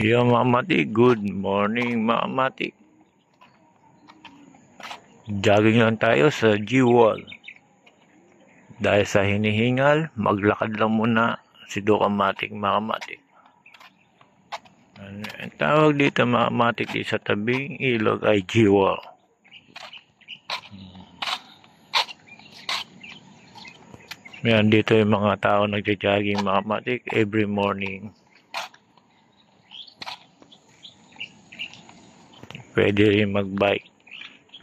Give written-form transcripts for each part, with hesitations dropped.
Yo Mama Mati, good morning Mama Mati. Jogging lang tayo sa G-Wall. Dahil sa hinihingal, maglakad lang muna si Duka Matik Mama Mati. Ang tawag dito Mama Mati sa tabing ilog ay G-Wall. Yan dito yung mga tao nagja-jogging Mama Mati every morning. Pwede rin mag-bike.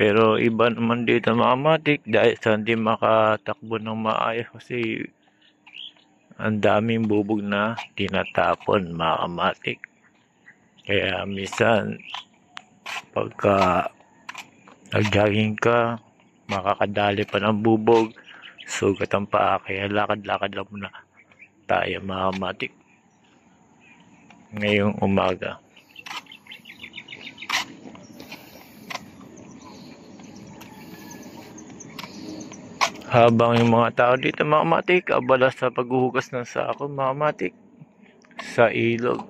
Pero iba naman dito mga matik dahil sa hindi makatakbo ng maayos kasi ang daming bubog na tinatapon mga matik. Kaya minsan pagka nag-jogging ka, makakadali pa ng bubog, sugat ang paa, kaya lakad-lakad lang muna tayo mga matik ngayong umaga. Habang yung mga tao dito mga matik, abala sa paghuhugas ng sako mga matik sa ilog.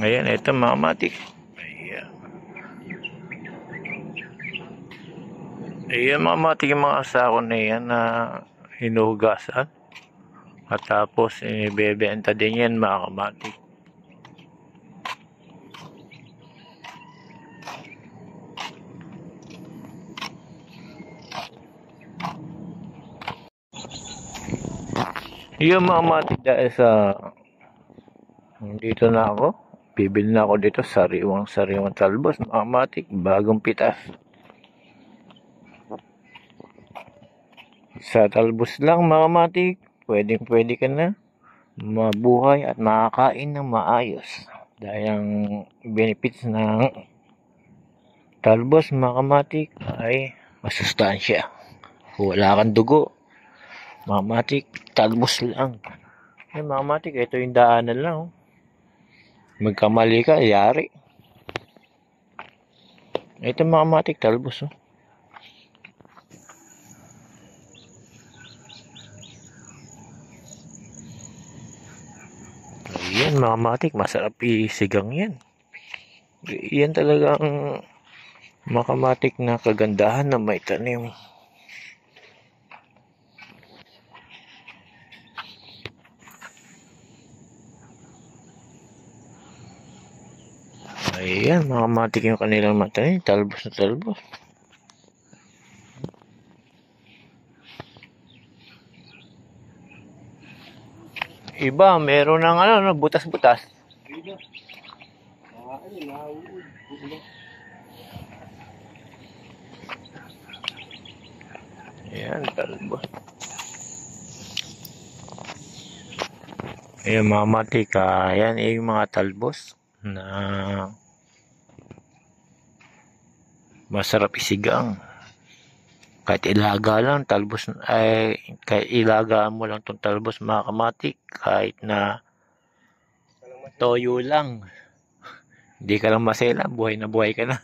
Ngayon, ito mga matik. Ayan mga matik yung mga sako na yan na hinuhugasan. At tapos, ibebenta din yan mga matik. Yung mga matik dahil sa dito na ako, bibili na ako dito sariwang talbos mga matik, bagong pitas. Sa talbos lang mga matik, pwede ka na mabuhay at makakain ng maayos. Dahil ang benefits ng talbos mga matik ay masustansya. Wala kang dugo. Mga matik, talbos lang. Ay mga matik, ito yung daanan lang. Oh. Magkamali ka, yari. Ito mga matik, talbos. Oh. Ayan mga matik, masarap isigang yan. Yan talagang makamatik na kagandahan na may tanim. Ayan, mga matik yung kanilang matanim. Talbos na talbos. Iba, meron ng butas-butas. Ayan, talbos. Ayan, mga matik. Ayan, yung mga talbos na masarap isigang. Kahit ilaga lang, talbos ay kahit ilagaan mo lang tong talbos mga kamatik, kahit na toyo lang. Hindi ka lang masela, buhay na buhay ka na.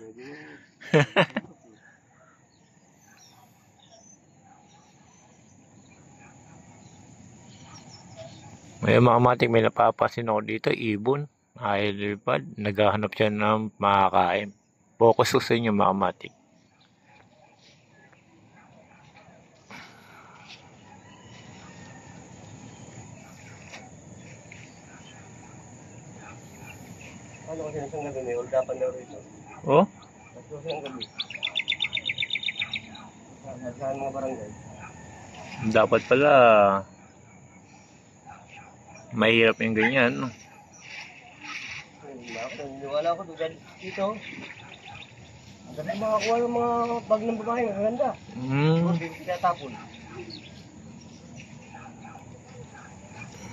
May mga kamatik, may napapasin ako dito, ibon. Ay, lipad, naghahanap siya ng makakain. Focus ko sa inyo mga kamatik. Ano kasi isang gabi may uldapan daw rito. Oh? Tapos isang gabi. Saan mga barangay? Dapat pala mahirap yung ganyan. No? Wala ko doon dito. Ang ganda makakuha ng mga bag ng babae. Ang ganda. Hindi tinatapon.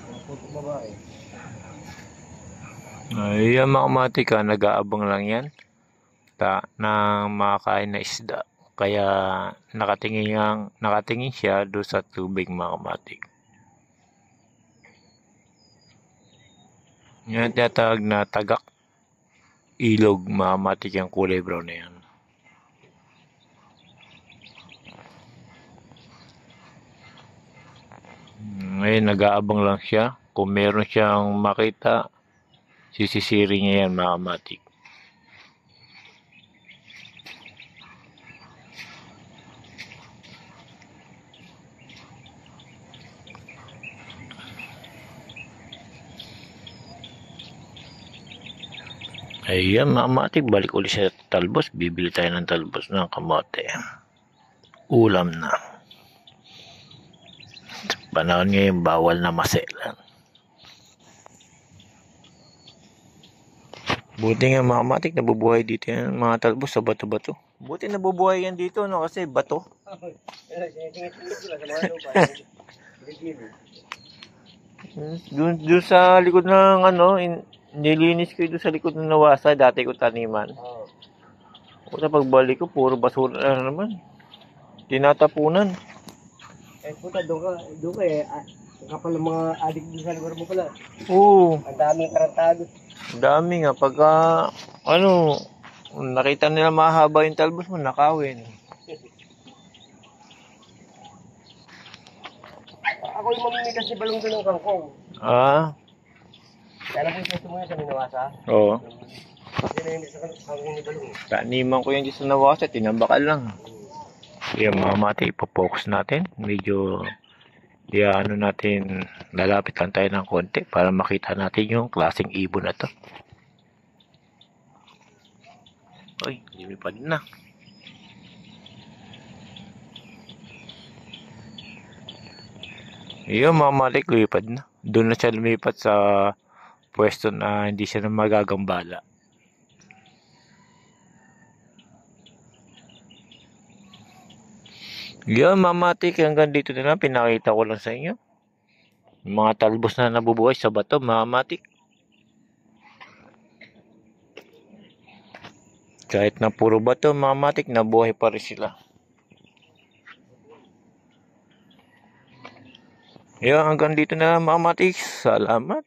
Ang puto babae. Ayan mga kamatik, nag-aabang lang yan na makakain na isda. Kaya nakatingin siya doon sa tubig mga kamatik. Yan tinatawag na tagak ilog mga kamatik, yung kulay brown na yan. Ngayon nag-aabang lang siya. Kung meron siyang makita Sisisiri niya yan mga kamatik. Ayan mga kamatik, balik ulit sa talbos. Bibili tayo ng talbos ng kamote. Ulam na. Panahon ngayon, bawal na maselan. Buti nga mga kamatik, nabubuhay dito yan mga talbos sa bato-bato. Buti nabubuhay yan dito, no? Kasi bato. Doon sa likod ng ano, nilinis ko doon sa likod ng nawasa, dati ko taniman. O sa pagbalik ko, puro basura na naman. Tinatapunan. Puta, doon ka eh. Kapal ng mga adik doon sa lugar mo pala. Oo. Ang daming karantado. Dami nga. Pagka, nakita nila mahaba yung talbos mo, nakawin. Ako yung mamimigas ni Balong doon ng kangkong. Ah? Kaya lang yung mo yun sa minawasa. Oo. Yan na yung sa kangkong ni Balong. Taniman ko yan dito sa nawasa, tinambakan lang. Kaya mga mati, ipopokus natin. Medyo, natin, lalapit lang tayo ng konti para makita natin yung klaseng ibon na to. Uy, lumipad na. Yung mga mati, lumipad na. Doon na siya lumipat sa pwesto na hindi siya na magagambala. Yun, mamatik, hanggang dito na lang, pinakita ko lang sa inyo. Mga talbos na nabubuhay sa bato, mamatik. Kahit na puro bato, mamatik, nabuhay pa rin sila. Yun, hanggang dito na lang, mamatik. Salamat.